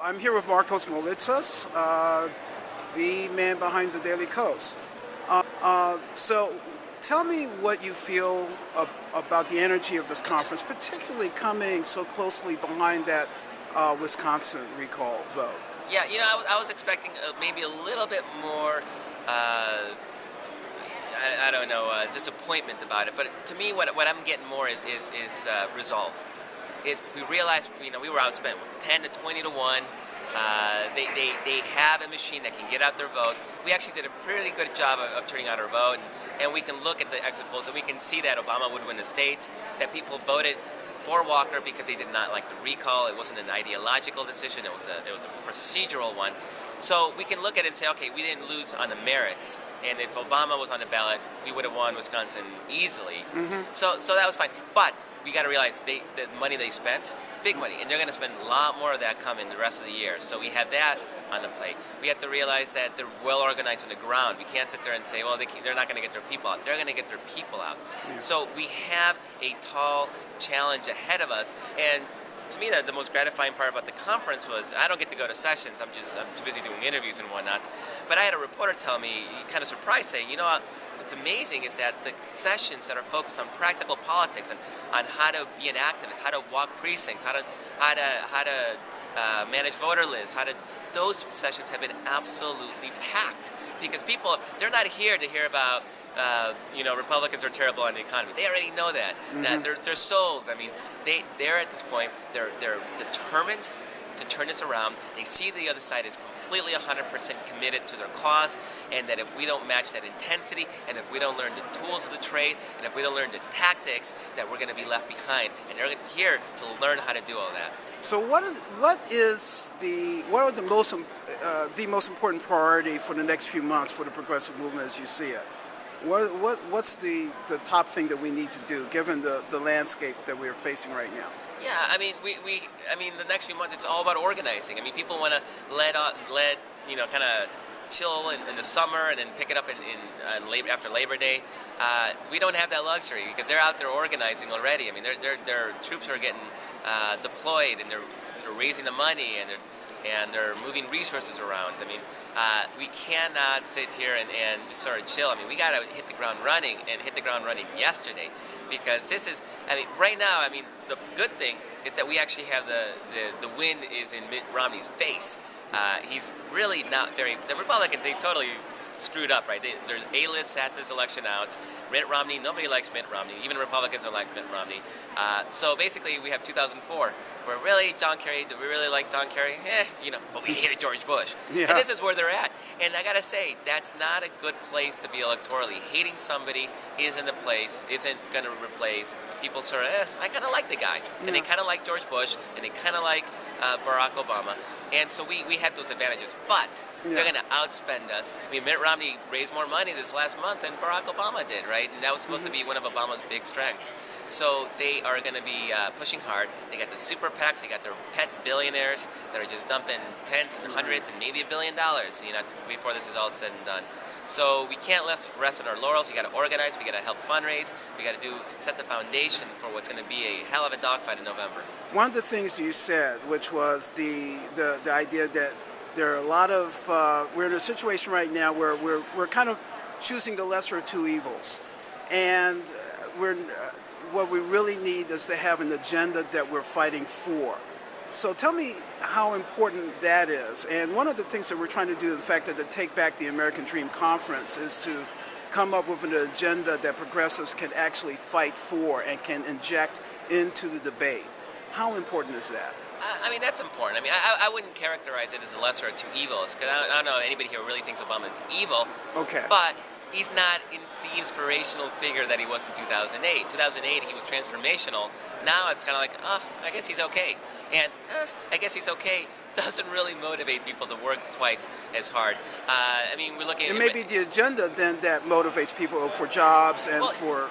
I'm here with Markos Moulitsas, the man behind the Daily Kos. So tell me what you feel about the energy of this conference, particularly coming so closely behind that Wisconsin recall vote. Yeah, I was expecting maybe a little bit more, I don't know, disappointment about it. But to me, what I'm getting more is resolve. We realized, we were outspent 10 to 20 to 1. They have a machine that can get out their vote. We actually did a pretty good job of turning out our vote, and we can look at the exit polls and we can see that Obama would win the state, that people voted for Walker because they did not like the recall. It wasn't an ideological decision. It was a procedural one. So we can look at it and say, okay, we didn't lose on the merits, and if Obama was on the ballot, we would have won Wisconsin easily. Mm-hmm. So that was fine. But we got to realize the money they spent, big money, and they're going to spend a lot more of that coming the rest of the year. So we have that on the plate. We have to realize that they're well organized on the ground. We can't sit there and say, well, they're not going to get their people out. They're going to get their people out. Yeah. So we have a tall challenge ahead of us. And to me, the most gratifying part about the conference was I don't get to go to sessions. I'm too busy doing interviews and whatnot. But I had a reporter tell me, kind of surprised, saying, what's amazing is that the sessions that are focused on practical politics and on how to be an activist, how to walk precincts, how to manage voter lists, those sessions have been absolutely packed because people, they're not here to hear about Republicans are terrible on the economy. They already know that. Mm-hmm. That they're sold. I mean, they're at this point, they're determined to turn this around. They see the other side is completely 100% committed to their cause, and that if we don't match that intensity, and if we don't learn the tools of the trade, and if we don't learn the tactics, that we're going to be left behind. And they're here to learn how to do all that. So what are the most important priority for the next few months for the progressive movement as you see it? What's the top thing that we need to do given the landscape that we're facing right now? Yeah, I mean, the next few months it's all about organizing. I mean, people want to kind of chill in the summer and then pick it up after Labor Day. We don't have that luxury because they're out there organizing already. I mean, their troops are getting deployed, and they're raising the money, and they're moving resources around. I mean, we cannot sit here and just sort of chill. I mean, we got to hit the ground running yesterday, because this is, right now, the good thing is that we actually have the wind is in Mitt Romney's face. He's really not the Republicans, they totally screwed up, right? There's A-list sat this election out. Mitt Romney, nobody likes Mitt Romney. Even Republicans don't like Mitt Romney. So basically, we have 2004, where really John Kerry, do we really like John Kerry? But we hated George Bush. Yeah. And this is where they're at. And I gotta say, that's not a good place to be electorally. Hating somebody isn't gonna replace people sort of, I kinda like the guy. And they kinda like George Bush, and they kinda like Barack Obama. And so we had those advantages. But they're going to outspend us. Mitt Romney raised more money this last month than Barack Obama did, right? And that was supposed to be one of Obama's big strengths. So they are going to be pushing hard. They got the super PACs. They got their pet billionaires that are just dumping tens and hundreds and maybe $1 billion, before this is all said and done. So we can't rest on our laurels. We got to organize. We got to help fundraise. We got to set the foundation for what's going to be a hell of a dogfight in November. One of the things you said, which was the idea that there are a lot of we're in a situation right now where we're kind of choosing the lesser of two evils, and what we really need is to have an agenda that we're fighting for. So tell me how important that is. And one of the things that we're trying to do, the fact that to Take Back the American Dream Conference, is to come up with an agenda that progressives can actually fight for and can inject into the debate. How important is that? That's important. I wouldn't characterize it as a lesser of two evils, because I don't know anybody here who really thinks Obama is evil. Okay. But he's not the inspirational figure that he was in 2008. 2008, he was transformational. Now it's kind of like, I guess he's okay. And I guess he's okay doesn't really motivate people to work twice as hard. We're looking at... It may be the agenda then that motivates people for jobs and for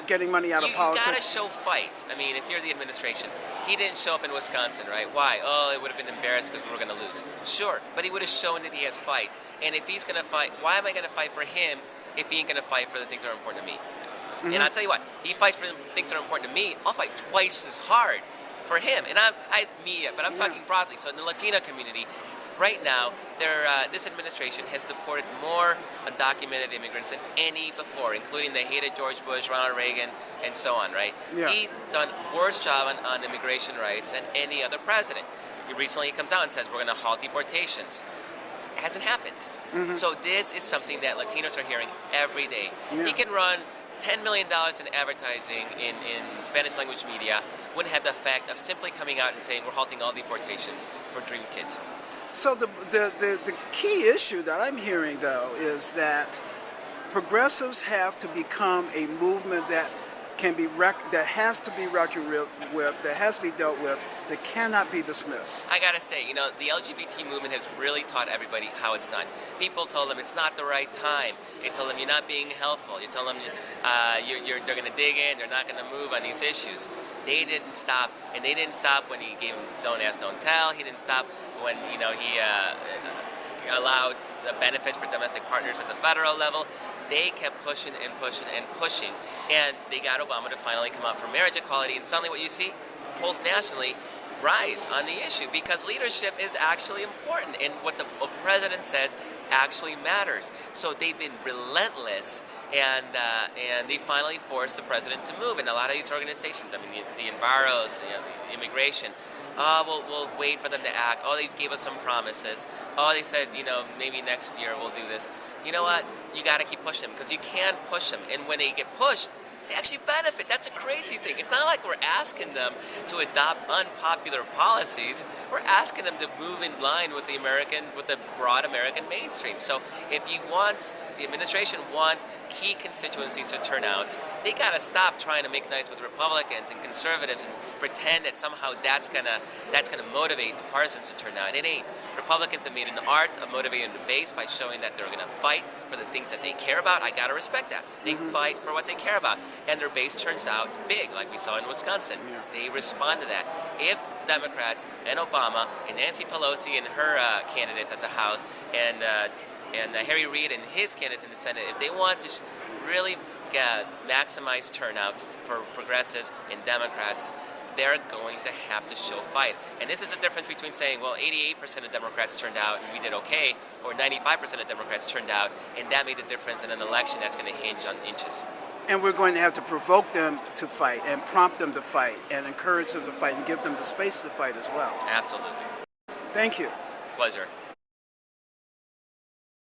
getting money out of politics. You got to show fight. If you're the administration, he didn't show up in Wisconsin, right? Why? Oh, it would have been embarrassed because we were going to lose. Sure, but he would have shown that he has fight. And if he's going to fight, why am I going to fight for him if he ain't going to fight for the things that are important to me? Mm-hmm. And I'll tell you what, he fights for the things that are important to me, I'll fight twice as hard for him. And but I'm talking broadly. So in the Latino community, right now, this administration has deported more undocumented immigrants than any before, including the hated George Bush, Ronald Reagan, and so on, right? Yeah. He's done worse job on immigration rights than any other president. Recently, he comes out and says, we're going to halt deportations. It hasn't happened. Mm-hmm. So this is something that Latinos are hearing every day. Yeah. He can run $10 million in advertising in Spanish language media, wouldn't have the effect of simply coming out and saying we're halting all deportations for Dream Kids. So the key issue that I'm hearing, though, is that progressives have to become a movement that that has to be reckoned with, that has to be dealt with, that cannot be dismissed. I gotta say, the LGBT movement has really taught everybody how it's done. People told them it's not the right time. They told them you're not being helpful. You told them they're gonna dig in. They're not gonna move on these issues. They didn't stop, and they didn't stop when he gave them Don't Ask, Don't Tell. He didn't stop when he allowed the benefits for domestic partners at the federal level. They kept pushing and pushing and pushing, and they got Obama to finally come out for marriage equality, and suddenly what you see, polls nationally rise on the issue because leadership is actually important, and what the president says actually matters. So they've been relentless, and they finally forced the president to move. And a lot of these organizations, I mean, the Envaros, the immigration, we'll wait for them to act. Oh, they gave us some promises. Oh, they said, maybe next year we'll do this. You know what? You got to keep pushing them because you can push them. And when they get pushed, they actually benefit. That's a crazy thing. It's not like we're asking them to adopt unpopular policies. We're asking them to move in line with the broad American mainstream. So if the administration wants key constituencies to turn out, they got to stop trying to make nice with Republicans and conservatives and pretend that somehow that's gonna motivate the partisans to turn out. It ain't. Republicans have made an art of motivating the base by showing that they're going to fight for the things that they care about. I got to respect that. They fight for what they care about. And their base turns out big, like we saw in Wisconsin. Yeah. They respond to that. If Democrats and Obama and Nancy Pelosi and her candidates at the House and Harry Reid and his candidates in the Senate, if they want to really maximize turnout for progressives and Democrats, they're going to have to show fight. And this is the difference between saying, well, 88% of Democrats turned out and we did okay, or 95% of Democrats turned out and that made a difference in an election that's going to hinge on inches. And we're going to have to provoke them to fight and prompt them to fight and encourage them to fight and give them the space to fight as well. Absolutely. Thank you. Pleasure.